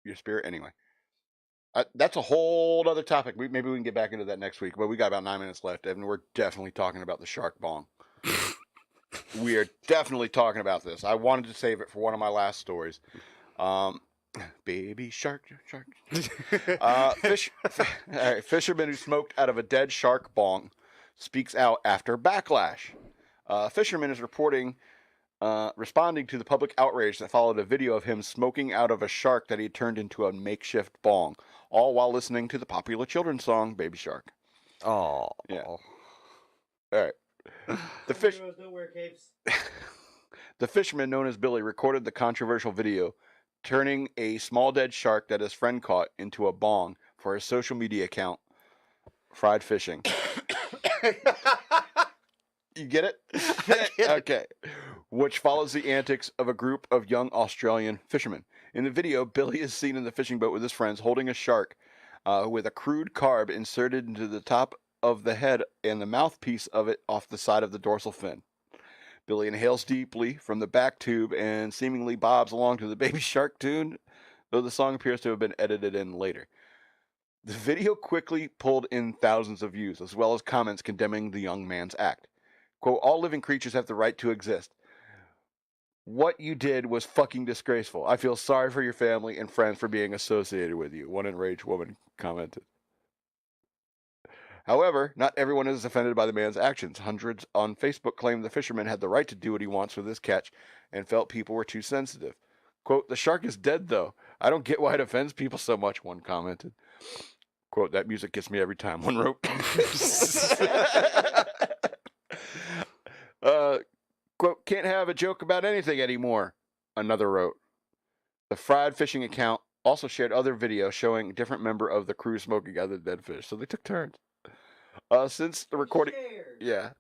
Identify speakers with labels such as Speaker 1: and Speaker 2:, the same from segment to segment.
Speaker 1: your spirit. Anyway, that's a whole other topic. Maybe we can get back into that next week. But we got about 9 minutes left, and we're definitely talking about the shark bong. We are definitely talking about this. I wanted to save it for one of my last stories. Baby shark. Fisherman who smoked out of a dead shark bong speaks out after backlash. Fisherman is responding to the public outrage that followed a video of him smoking out of a shark that he turned into a makeshift bong, all while listening to the popular children's song "Baby Shark."
Speaker 2: Oh,
Speaker 1: yeah. All right. The fisherman known as Billy recorded the controversial video, turning a small dead shark that his friend caught into a bong for his social media account, Fried Fishing. You get it? Okay. Which follows the antics of a group of young Australian fishermen. In the video, Billy is seen in the fishing boat with his friends holding a shark with a crude carb inserted into the top of the head and the mouthpiece of it off the side of the dorsal fin. Billy inhales deeply from the back tube and seemingly bobs along to the Baby Shark tune, though the song appears to have been edited in later. The video quickly pulled in thousands of views, as well as comments condemning the young man's act. Quote, all living creatures have the right to exist. What you did was fucking disgraceful. I feel sorry for your family and friends for being associated with you, one enraged woman commented. However, not everyone is offended by the man's actions. Hundreds on Facebook claim the fisherman had the right to do what he wants with his catch and felt people were too sensitive. Quote, the shark is dead, though. I don't get why it offends people so much, one commented. Quote, that music gets me every time, one wrote. Quote, can't have a joke about anything anymore, another wrote. The Fried Fishing account also shared other videos showing a different member of the crew smoking other dead fish, so they took turns. Since the recording, yeah,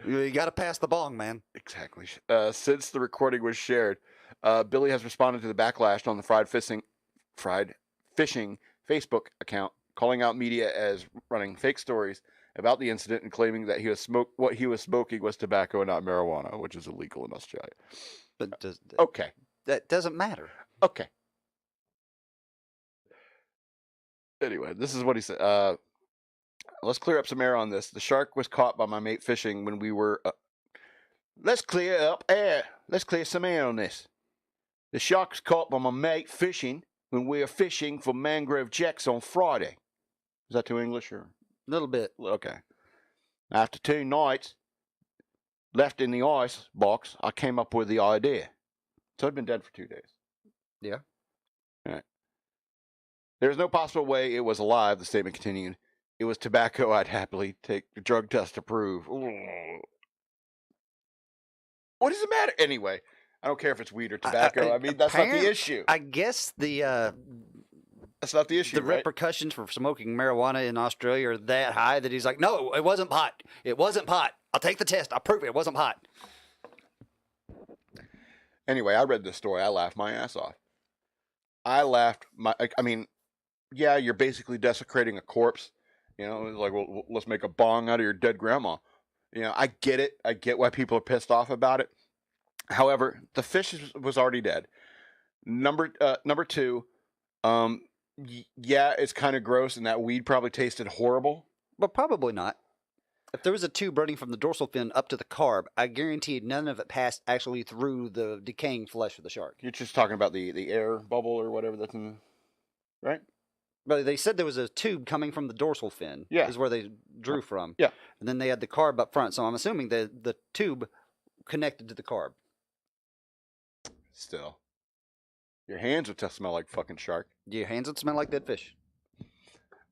Speaker 2: you got to pass the bong, man.
Speaker 1: Exactly. Since the recording was shared, Billy has responded to the backlash on the Fried Fishing Facebook account, calling out media as running fake stories about the incident and claiming that what he was smoking was tobacco, not marijuana, which is illegal in Australia.
Speaker 2: But
Speaker 1: okay,
Speaker 2: that doesn't matter.
Speaker 1: Okay. Anyway, this is what he said. Let's clear up some air on this. The shark was caught by my mate fishing when we were... Let's clear some air on this. The shark was caught by my mate fishing when we were fishing for mangrove jacks on Friday. Is that too English or...
Speaker 2: A little bit.
Speaker 1: Okay. After 2 nights left in the ice box, I came up with the idea. So I'd been dead for 2 days.
Speaker 2: Yeah.
Speaker 1: All right. There's no possible way it was alive, the statement continued. It was tobacco I'd happily take the drug test to prove. Ooh. What does it matter? Anyway, I don't care if it's weed or tobacco. I mean, that's not the issue.
Speaker 2: I guess
Speaker 1: that's not the issue,
Speaker 2: the repercussions for smoking marijuana in Australia are that high that he's like, no, it wasn't pot. It wasn't pot. I'll take the test. I'll prove it wasn't pot.
Speaker 1: Anyway, I read this story. I laughed my ass off. I mean, yeah, you're basically desecrating a corpse. You know, it's like, well, let's make a bong out of your dead grandma. You know, I get it. I get why people are pissed off about it. However, the fish was already dead. Number 2, yeah, it's kind of gross, and that weed probably tasted horrible.
Speaker 2: But probably not. If there was a tube running from the dorsal fin up to the carb, I guarantee none of it passed actually through the decaying flesh of the shark.
Speaker 1: You're just talking about the air bubble or whatever that's in, right?
Speaker 2: But they said there was a tube coming from the dorsal fin.
Speaker 1: Yeah.
Speaker 2: Is where they drew from.
Speaker 1: Yeah.
Speaker 2: And then they had the carb up front, so I'm assuming the tube connected to the carb.
Speaker 1: Still. Your hands would smell like fucking shark.
Speaker 2: Your hands would smell like dead fish.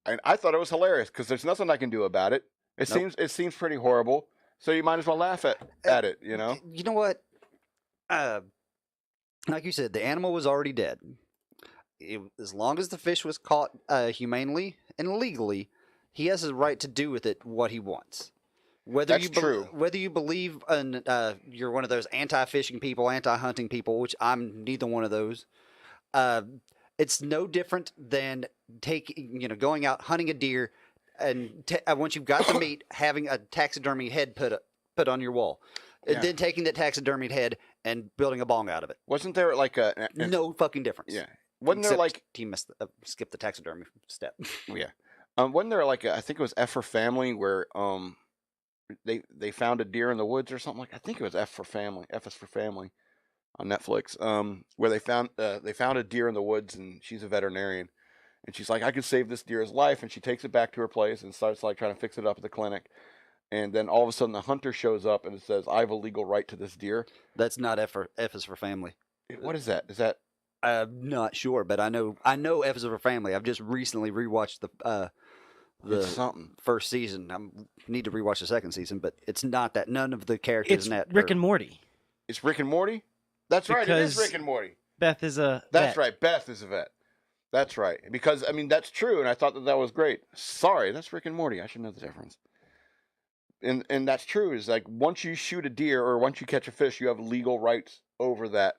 Speaker 1: And I thought it was hilarious because there's nothing I can do about it. It seems pretty horrible. So you might as well laugh at it, you know?
Speaker 2: You know what? Like you said, the animal was already dead. As long as the fish was caught humanely and legally, he has the right to do with it what he wants.
Speaker 1: That's true.
Speaker 2: Whether you believe in, you're one of those anti-fishing people, anti-hunting people, which I'm neither one of those. It's no different than going out hunting a deer, and once you've got the meat, having a taxidermy head put on your wall, and then taking that taxidermied head and building a bong out of it.
Speaker 1: Wasn't there like
Speaker 2: no fucking difference?
Speaker 1: Yeah. wasn't there like
Speaker 2: he missed skipped the taxidermy step.
Speaker 1: yeah, wasn't there like I think it was F for Family where they found a deer in the woods or something like I think it was F for Family. F is for Family on Netflix. Where they found a deer in the woods and she's a veterinarian and she's like I could save this deer's life and she takes it back to her place and starts like trying to fix it up at the clinic. And then all of a sudden the hunter shows up and it says, I have a legal right to this deer. That's
Speaker 2: not F is for Family.
Speaker 1: What is that? Is that?
Speaker 2: I'm not sure, but I know F is for Family. I've just recently rewatched the first season. I need to rewatch the second season, but it's not that. None of the characters in that.
Speaker 3: It's Rick and Morty.
Speaker 1: It's Rick and Morty? That's right. It is Rick and Morty.
Speaker 3: Beth is a
Speaker 1: That's
Speaker 3: vet.
Speaker 1: right. Beth is a vet. That's right. Because, I mean, that's true, and I thought that was great. Sorry, that's Rick and Morty. I should know the difference. And that's true. Is like once you shoot a deer or once you catch a fish, you have legal rights over that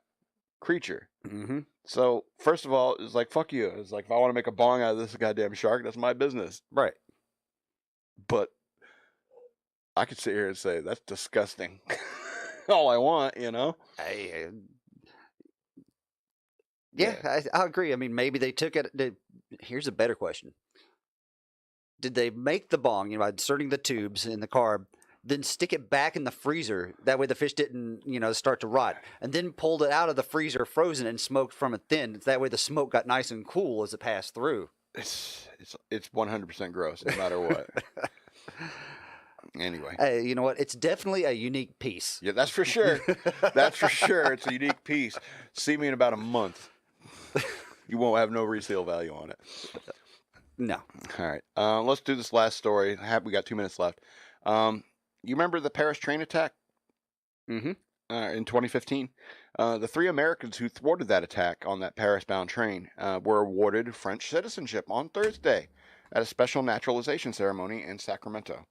Speaker 1: creature.
Speaker 2: Mm-hmm.
Speaker 1: So first of all, it's like fuck you. It's like if I want to make a bong out of this goddamn shark, that's my business.
Speaker 2: Right.
Speaker 1: But I could sit here and say that's disgusting. All I want, you know.
Speaker 2: I agree. I mean, maybe they took it. Here's a better question. Did they make the bong, by inserting the tubes in the carb, then stick it back in the freezer? That way the fish didn't, start to rot. And then pulled it out of the freezer frozen and smoked from it then. That way the smoke got nice and cool as it passed through.
Speaker 1: It's 100% gross, no matter what. Anyway.
Speaker 2: Hey, you know what? It's definitely a unique piece.
Speaker 1: Yeah, that's for sure. That's for sure. It's a unique piece. See me in about a month. You won't have no resale value on it.
Speaker 2: No.
Speaker 1: All right. Let's do this last story. We got 2 minutes left. You remember the Paris train attack?
Speaker 2: Mm-hmm.
Speaker 1: In 2015? The 3 Americans who thwarted that attack on that Paris-bound train were awarded French citizenship on Thursday at a special naturalization ceremony in Sacramento.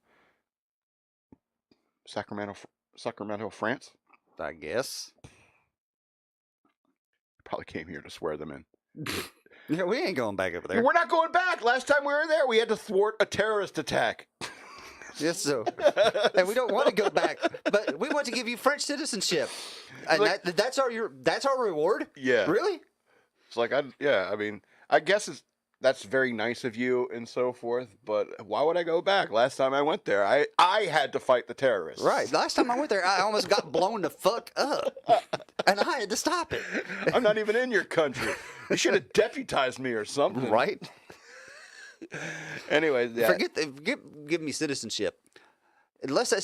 Speaker 1: Sacramento, France?
Speaker 2: I guess.
Speaker 1: Probably came here to swear them in.
Speaker 2: Yeah, we ain't going back over there.
Speaker 1: We're not going back. Last time we were there, we had to thwart a terrorist attack.
Speaker 2: Yes, so. And we don't want to go back, but we want to give you French citizenship. And
Speaker 1: like,
Speaker 2: that's our reward?
Speaker 1: Yeah.
Speaker 2: Really?
Speaker 1: It's like, I mean, I guess that's very nice of you and so forth, but why would I go back? Last time I went there, I had to fight the terrorists.
Speaker 2: Right. Last time I went there, I almost got blown the fuck up. And I had to stop it.
Speaker 1: I'm not even in your country. You should have deputized me or something.
Speaker 2: Right?
Speaker 1: Anyway, yeah.
Speaker 2: Give me citizenship. Unless that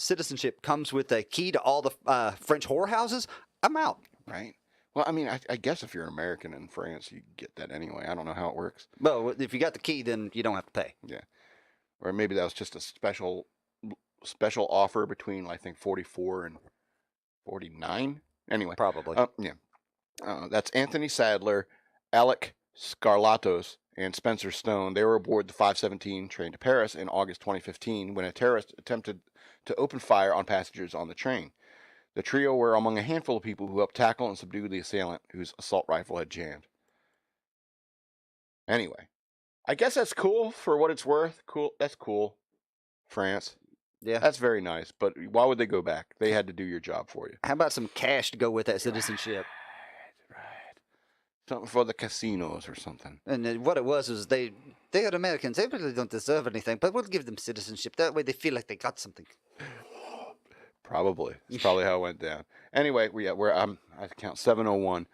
Speaker 2: citizenship comes with a key to all the French whorehouses, I'm out.
Speaker 1: Right. Well, I mean, I guess if you're American in France, you get that anyway. I don't know how it works.
Speaker 2: Well, if you got the key, then you don't have to pay.
Speaker 1: Yeah. Or maybe that was just a special offer between, I think, 44 and 49. Anyway.
Speaker 2: Probably.
Speaker 1: Yeah. That's Anthony Sadler, Alec Scarlatos, and Spencer Stone. They were aboard the 517 train to Paris in August 2015 when a terrorist attempted to open fire on passengers on the train. The trio were among a handful of people who helped tackle and subdue the assailant whose assault rifle had jammed. Anyway, I guess that's cool for what it's worth. Cool. That's cool. France.
Speaker 2: Yeah.
Speaker 1: That's very nice. But why would they go back? They had to do your job for you.
Speaker 2: How about some cash to go with that citizenship?
Speaker 1: Right. Something for the casinos or something.
Speaker 2: And what it was they are Americans. They really don't deserve anything, but we'll give them citizenship. That way they feel like they got something.
Speaker 1: Probably. It's probably how it went down. Anyway, I count 7:01.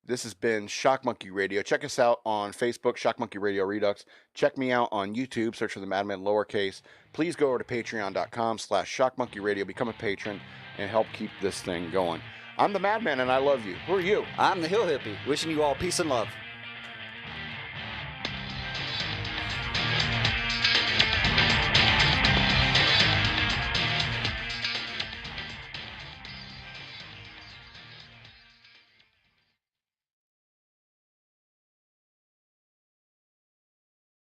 Speaker 1: This has been Shock Monkey Radio. Check us out on Facebook, Shock Monkey Radio Redux. Check me out on YouTube. Search for the Madman lowercase. Please go over to patreon.com/Shock Monkey Radio. Become a patron and help keep this thing going. I'm the Madman and I love you. Who are you?
Speaker 2: I'm the Hill Hippie. Wishing you all peace and love.